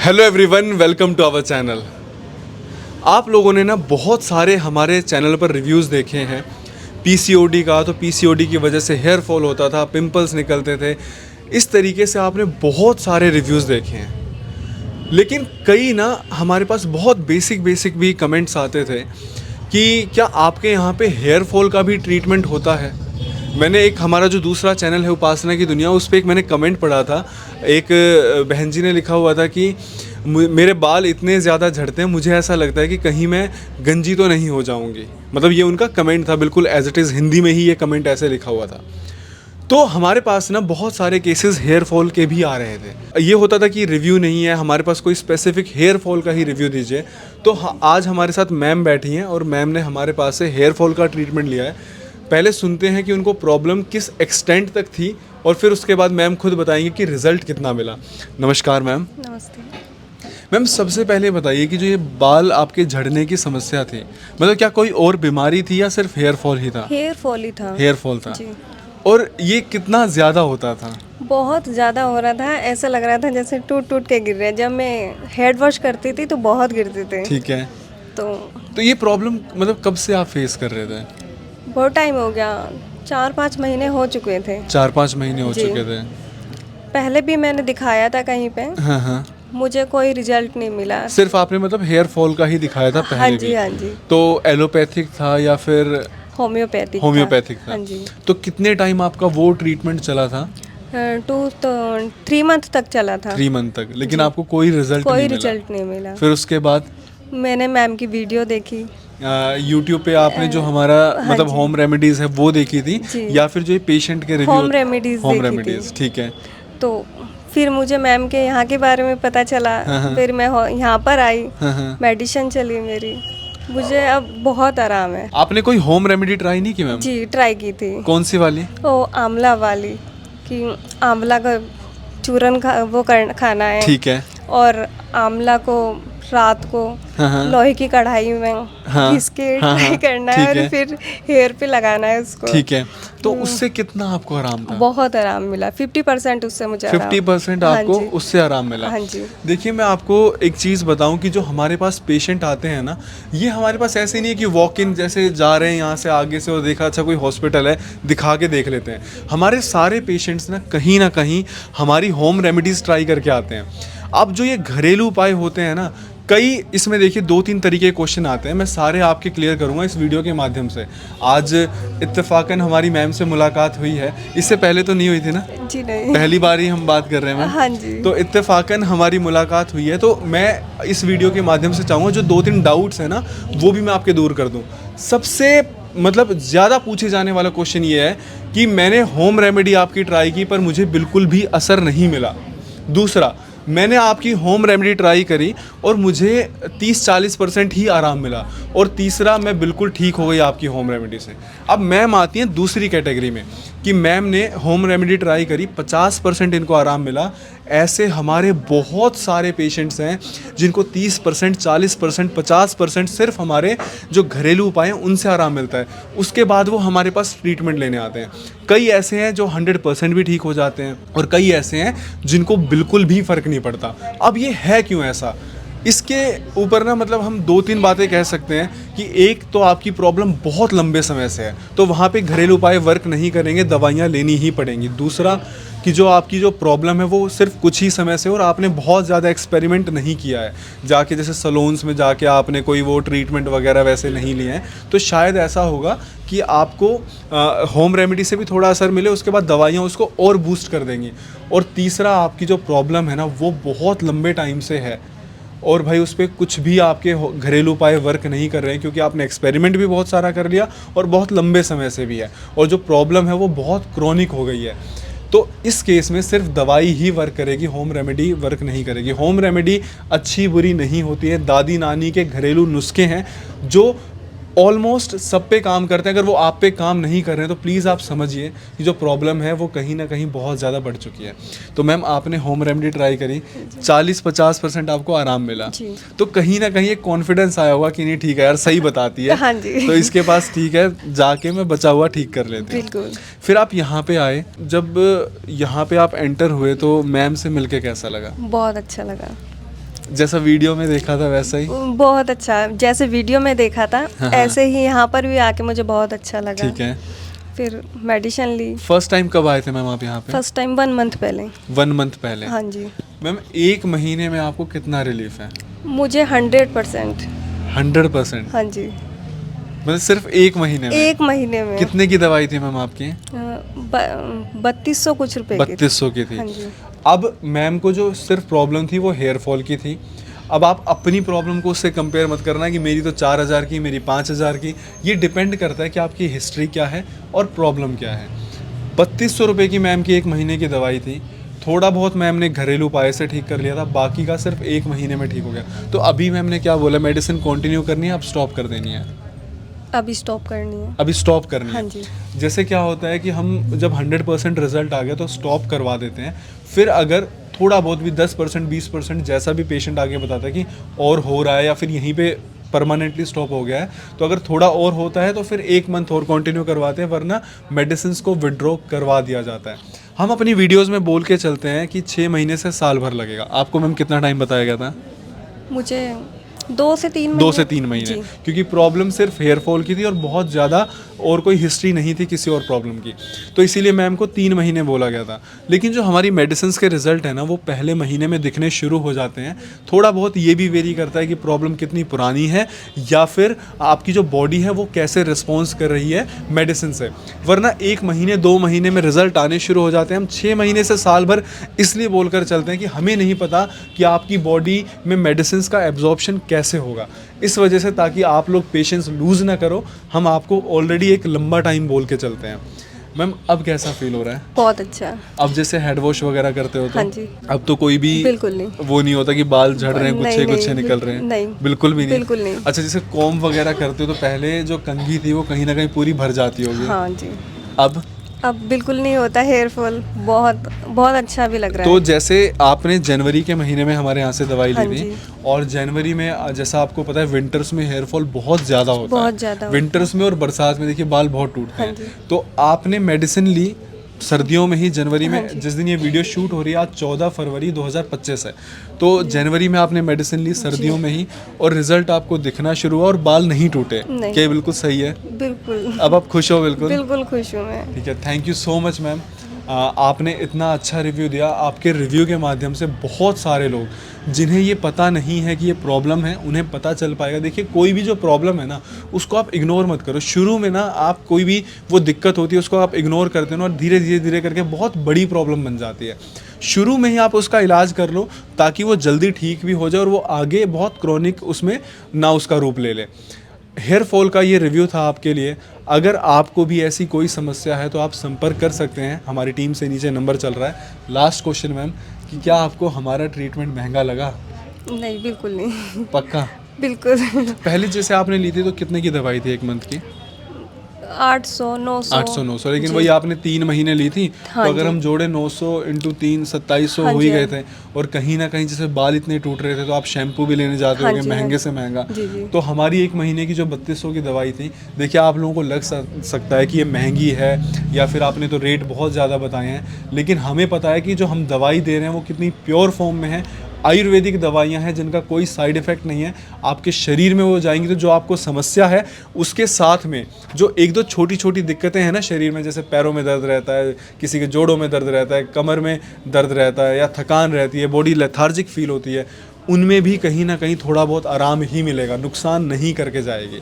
Hello everyone, welcome to our channel. आप लोगों ने ना बहुत सारे हमारे चैनल पर रिव्यूज़ देखे हैं पीसीओडी का। तो पीसीओडी की वजह से हेयर फॉल होता था, पिंपल्स निकलते थे, इस तरीके से आपने बहुत सारे रिव्यूज़ देखे हैं। लेकिन कई ना हमारे पास बहुत बेसिक भी कमेंट्स आते थे कि क्या आपके यहाँ पे हेयर फॉल का भी ट्रीटमेंट होता है। मैंने एक हमारा जो दूसरा चैनल है उपासना की दुनिया, उस पर एक मैंने कमेंट पढ़ा था। एक बहन जी ने लिखा हुआ था कि मेरे बाल इतने ज़्यादा झड़ते हैं, मुझे ऐसा लगता है कि कहीं मैं गंजी तो नहीं हो जाऊंगी। मतलब ये उनका कमेंट था, बिल्कुल एज इट इज़ हिंदी में ही ये कमेंट ऐसे लिखा हुआ था। तो हमारे पास ना बहुत सारे केसेस हेयर फॉल के भी आ रहे थे। ये होता था कि रिव्यू नहीं है हमारे पास, कोई स्पेसिफिक हेयर फॉल का ही रिव्यू दीजिए। तो आज हमारे साथ मैम बैठी हैं और मैम ने हमारे पास से हेयर फॉल का ट्रीटमेंट लिया है। पहले सुनते हैं कि उनको प्रॉब्लम किस एक्सटेंट तक थी और फिर उसके बाद मैम खुद बताएंगे कि रिज़ल्ट कितना मिला। नमस्कार मैम। नमस्ते मैम, सबसे पहले बताइए कि जो ये बाल आपके झड़ने की समस्या थी, मतलब क्या कोई और बीमारी थी या सिर्फ हेयर फॉल ही था? हेयर फॉल ही था। हेयर फॉल था जी। और ये कितना ज़्यादा होता था? बहुत ज़्यादा हो रहा था, ऐसा लग रहा था जैसे टूट टूट के गिर रहे हैं। जब मैं हेड वॉश करती थी तो बहुत गिरते थे। ठीक है। तो ये प्रॉब्लम मतलब कब से आप फेस कर रहे थे? बहुत टाइम हो गया, 4-5 महीने हो चुके थे। 4-5 महीने हो जी। चुके थे। पहले भी मैंने दिखाया था कहीं पे, हाँ। मुझे कोई रिजल्ट नहीं मिला। सिर्फ आपने मतलब हेयर फॉल का ही दिखाया था हाँ पहले जी, भी? हाँ जी। तो एलोपैथिक था या फिर होम्योपैथिक था? हाँ जी। तो कितने टाइम आपका वो ट्रीटमेंट चला था? 3 मंथ तक चला था। 3 मंथ तक, लेकिन आपको कोई रिजल्ट कोई नहीं मिला? रिजल्ट नहीं मिला। फिर उसके बाद मैंने मैम की वीडियो देखी। यूट्यूब पे आपने जो हमारा मतलब जी। होम रेमेडीज है वो देखी थी जी। या फिर जो ये पेशेंट के रिव्यू? होम रेमेडीज होम देखी रेमेडीज, थी। ठीक है। तो फिर मुझे मैम के यहाँ के बारे में पता चला। फिर मैं यहाँ पर आई, मेडिसिन चली मेरी, मुझे अब बहुत आराम है। आपने कोई होम रेमेडी ट्राई नहीं की मैम? जी, ट्राई की थी। कौन सी वाली? वो आंवला वाली, कि आंवला का चूरन खाना है। ठीक है। और आंवला को रात को लोहे की कढ़ाई में घिस के ट्राई करना है और फिर हेयर पे लगाना है उसको। ठीक है। तो उससे कितना आपको आराम था? बहुत आराम मिला, 50% उससे मुझे 50% आपको उससे आराम मिला? हाँ जी। देखिए, मैं आपको एक चीज़ बताऊं कि जो हमारे पास पेशेंट आते हैं ना, ये हमारे पास ऐसे नहीं है कि वॉक इन जैसे जा रहे हैं यहाँ से आगे से और देखा अच्छा कोई हॉस्पिटल है दिखा के देख लेते हैं। हमारे सारे पेशेंट्स ना कहीं हमारी होम रेमेडीज़ ट्राई करके आते हैं। अब जो ये घरेलू उपाय होते हैं ना, कई इसमें देखिए 2-3 तरीके के क्वेश्चन आते हैं, मैं सारे आपके क्लियर करूंगा इस वीडियो के माध्यम से। आज इत्तेफाकन हमारी मैम से मुलाकात हुई है, इससे पहले तो नहीं हुई थी ना? जी नहीं, पहली बार ही हम बात कर रहे हैं मैम। हाँ जी। तो इत्तेफाकन हमारी मुलाकात हुई है, तो मैं इस वीडियो के माध्यम से चाहूँगा जो 2-3 डाउट्स हैं ना वो भी मैं आपके दूर कर दूँ। सबसे मतलब ज़्यादा पूछे जाने वाला क्वेश्चन ये है कि मैंने होम रेमेडी आपकी ट्राई की पर मुझे बिल्कुल भी असर नहीं मिला। दूसरा, मैंने आपकी होम रेमेडी ट्राई करी और मुझे 30-40% ही आराम मिला। और तीसरा, मैं बिल्कुल ठीक हो गई आपकी होम रेमेडी से। अब मैम आती हैं दूसरी कैटेगरी में कि मैम ने होम रेमेडी ट्राई करी, 50% इनको आराम मिला। ऐसे हमारे बहुत सारे पेशेंट्स हैं जिनको 30%, 40%, 50% सिर्फ हमारे जो घरेलू उपाय हैं उनसे आराम मिलता है। उसके बाद वो हमारे पास ट्रीटमेंट लेने आते हैं। कई ऐसे हैं जो 100% भी ठीक हो जाते हैं और कई ऐसे हैं जिनको बिल्कुल भी फ़र्क नहीं पड़ता। अब ये है क्यों ऐसा? इसके ऊपर ना मतलब हम 2-3 बातें कह सकते हैं कि एक तो आपकी प्रॉब्लम बहुत लंबे समय से है, तो वहाँ पे घरेलू उपाय वर्क नहीं करेंगे, दवाइयाँ लेनी ही पड़ेंगी। दूसरा कि जो आपकी जो प्रॉब्लम है वो सिर्फ कुछ ही समय से और आपने बहुत ज़्यादा एक्सपेरिमेंट नहीं किया है, जाके जैसे सलोन्स में जाके आपने कोई वो ट्रीटमेंट वगैरह वैसे नहीं लिए हैं, तो शायद ऐसा होगा कि आपको होम रेमेडी से भी थोड़ा असर मिले, उसके बाद दवाइयाँ उसको और बूस्ट कर देंगी। और तीसरा, आपकी जो प्रॉब्लम है ना वो बहुत लंबे टाइम से है और भाई उस पर कुछ भी आपके घरेलू उपाय वर्क नहीं कर रहे हैं क्योंकि आपने एक्सपेरिमेंट भी बहुत सारा कर लिया और बहुत लंबे समय से भी है और जो प्रॉब्लम है वो बहुत क्रॉनिक हो गई है। तो इस केस में सिर्फ दवाई ही वर्क करेगी, होम रेमेडी वर्क नहीं करेगी। होम रेमेडी अच्छी बुरी नहीं होती है, दादी नानी के घरेलू नुस्खे हैं जो ऑलमोस्ट सब पे काम करते हैं। अगर वो आप पे काम नहीं कर रहे हैं तो प्लीज़ आप समझिए कि जो प्रॉब्लम है वो कहीं ना कहीं बहुत ज़्यादा बढ़ चुकी है। तो मैम, आपने होम रेमेडी ट्राई करी, 40-50% आपको आराम मिला, तो कहीं ना कहीं एक कॉन्फिडेंस आया होगा कि नहीं ठीक है यार, सही बताती है। हाँ जी। तो इसके पास ठीक है, जाके मैं बचा हुआ ठीक कर लेती हूँ। बिल्कुल। फिर आप यहाँ पे आए, जब यहाँ पे आप एंटर हुए तो मैम से मिलके कैसा लगा? बहुत अच्छा लगा। जैसा वीडियो में देखा था वैसा ही? बहुत अच्छा, जैसे वीडियो में देखा था ऐसे ही यहाँ पर भी आके मुझे बहुत अच्छा लगा। ठीक है। फिर मेडिसिन ली। फर्स्ट टाइम कब आए थे मैम आप यहाँ पे? फर्स्ट टाइम 1 मंथ पहले। 1 मंथ पहले। हाँ जी। मैम 1 महीने में आपको कितना रिलीफ है? मुझे 100%। 100%? हाँ जी। मतलब सिर्फ 1 महीने में? 1 महीने में। कितने की दवाई थी मैम आपकी? 3200 कुछ रुपए की। 3200 की थी। हाँ जी। अब मैम को जो सिर्फ प्रॉब्लम थी वो हेयर फॉल की थी। अब आप अपनी प्रॉब्लम को उससे कंपेयर मत करना कि मेरी तो 4000 की, मेरी 5000 की। ये डिपेंड करता है कि आपकी हिस्ट्री क्या है और प्रॉब्लम क्या है। 3200 रुपये की मैम की 1 महीने की दवाई थी। थोड़ा बहुत मैम ने घरेलू उपाय से ठीक कर लिया था, बाकी का सिर्फ 1 महीने में ठीक हो गया। तो अभी मैम ने क्या बोला, मेडिसिन कंटिन्यू करनी है, अब स्टॉप कर देनी है? अभी स्टॉप करनी है। अभी स्टॉप करनी है। हाँ जी। जैसे क्या होता है कि हम जब 100% रिजल्ट आ गया तो स्टॉप करवा देते हैं। फिर अगर थोड़ा बहुत भी 10% 20% जैसा भी पेशेंट आगे बताता है कि और हो रहा है या फिर यहीं पे परमानेंटली स्टॉप हो गया है, तो अगर थोड़ा और होता है तो फिर 1 मंथ और कंटिन्यू करवाते हैं, वरना मेडिसिन को विड्रॉ करवा दिया जाता है। हम अपनी वीडियोज़ में बोल के चलते हैं कि 6 महीने से साल भर लगेगा। आपको मैम कितना टाइम बताया गया था? मुझे 2 से 3 महीने। 2 से 3 महीने, क्योंकि प्रॉब्लम सिर्फ हेयर फॉल की थी और बहुत ज़्यादा और कोई हिस्ट्री नहीं थी किसी और प्रॉब्लम की, तो इसीलिए मैम को 3 महीने बोला गया था। लेकिन जो हमारी मेडिसिन के रिजल्ट है ना, वो पहले महीने में दिखने शुरू हो जाते हैं। थोड़ा बहुत ये भी वेरी करता है कि प्रॉब्लम कितनी पुरानी है या फिर आपकी जो बॉडी है वो कैसे रिस्पॉन्स कर रही है मेडिसिन से, वरना 1 महीने 2 महीने में रिजल्ट आने शुरू हो जाते हैं। हम 6 महीने से साल भर इसलिए बोलकर चलते हैं कि हमें नहीं पता कि आपकी बॉडी में मेडिसिन का एब्जॉर्प्शन कैसे होगा। इस वजह से, ताकि आप लोग पेशेंस लूज़ ना करो, हम आपको ऑलरेडी एक लंबा टाइम बोल के चलते हैं। मैम अब कैसा फील हो रहा है? बहुत अच्छा। अब जैसे हेड वॉश वगैरह करते हो तो? हाँ जी। अब तो कोई भी बिल्कुल नहीं, वो नहीं होता कि बाल झड़ रहे हैं, गुच्छे गुच्छे निकल रहे हैं? नहीं, बिल्कुल भी नहीं। बिल्कुल नहीं। अच्छा, जैसे कॉम्ब वगैरह करते हो तो पहले जो कंघी थी वो कहीं ना कहीं पूरी भर जाती होगी। हाँ जी। अब बिल्कुल नहीं होता हेयर फॉल। बहुत बहुत अच्छा भी लग रहा तो है। जैसे आपने जनवरी के महीने में हमारे यहाँ से दवाई ली हाँ थी, जी। और जनवरी में जैसा आपको पता है विंटर्स में हेयर फॉल बहुत ज़्यादा होता है। बहुत ज़्यादा। विंटर्स में और बरसात में देखिए बाल बहुत टूटते हाँ हैं। जी। तो आपने मेडिसिन ली सर्दियों में ही, जनवरी में। जिस दिन ये वीडियो शूट हो रही है आज 14 फरवरी 2025 है, तो जनवरी में आपने मेडिसिन ली सर्दियों में ही, और रिजल्ट आपको दिखना शुरू हुआ और बाल नहीं टूटे। क्या ये बिल्कुल सही है? बिल्कुल। अब आप खुश हो? बिल्कुल बिल्कुल खुश हूँ मैं। ठीक है, thank you so much ma'am. आपने इतना अच्छा रिव्यू दिया। आपके रिव्यू के माध्यम से बहुत सारे लोग जिन्हें ये पता नहीं है कि ये प्रॉब्लम है, उन्हें पता चल पाएगा। देखिए, कोई भी जो प्रॉब्लम है ना, उसको आप इग्नोर मत करो। शुरू में ना आप कोई भी वो दिक्कत होती है उसको आप इग्नोर करते हो ना, और धीरे धीरे धीरे करके बहुत बड़ी प्रॉब्लम बन जाती है। शुरू में ही आप उसका इलाज कर लो ताकि वो जल्दी ठीक भी हो जाए और वो आगे बहुत क्रॉनिक उसमें ना उसका रूप ले ले। हेयर फॉल का ये रिव्यू था आपके लिए। अगर आपको भी ऐसी कोई समस्या है तो आप संपर्क कर सकते हैं, हमारी टीम से नीचे नंबर चल रहा है। लास्ट क्वेश्चन मैम, कि क्या आपको हमारा ट्रीटमेंट महंगा लगा? नहीं, बिल्कुल नहीं। पक्का? बिल्कुल। पहले जैसे आपने ली थी तो कितने की दवाई थी 1 मंथ की? 800 900। लेकिन वही आपने 3 महीने ली थी। हाँ तो अगर जी। हम जोड़े 900 × 3 2700 हाँ हो ही जी, गए हाँ। थे। और कहीं ना कहीं जैसे बाल इतने टूट रहे थे तो आप शैम्पू भी लेने जाते हाँ होगे जी, हाँ महंगे जी। से महंगा। जी, जी। तो हमारी 1 महीने की जो 3200 की दवाई थी, देखिए आप लोगों को लग सकता है कि ये महंगी है या फिर आपने तो रेट बहुत ज़्यादा बताए हैं, लेकिन हमें पता है कि जो हम दवाई दे रहे हैं वो कितनी प्योर फॉर्म में है। आयुर्वेदिक दवाइयाँ हैं जिनका कोई साइड इफ़ेक्ट नहीं है, आपके शरीर में वो जाएंगी तो जो आपको समस्या है उसके साथ में जो 1-2 छोटी छोटी दिक्कतें हैं ना शरीर में, जैसे पैरों में दर्द रहता है, किसी के जोड़ों में दर्द रहता है, कमर में दर्द रहता है, या थकान रहती है, बॉडी लेथार्जिक फील होती है, उनमें भी कहीं ना कहीं थोड़ा बहुत आराम ही मिलेगा, नुकसान नहीं करके जाएगी।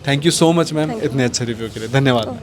Thank you so much ma'am, इतने अच्छे रिव्यू के लिए धन्यवाद।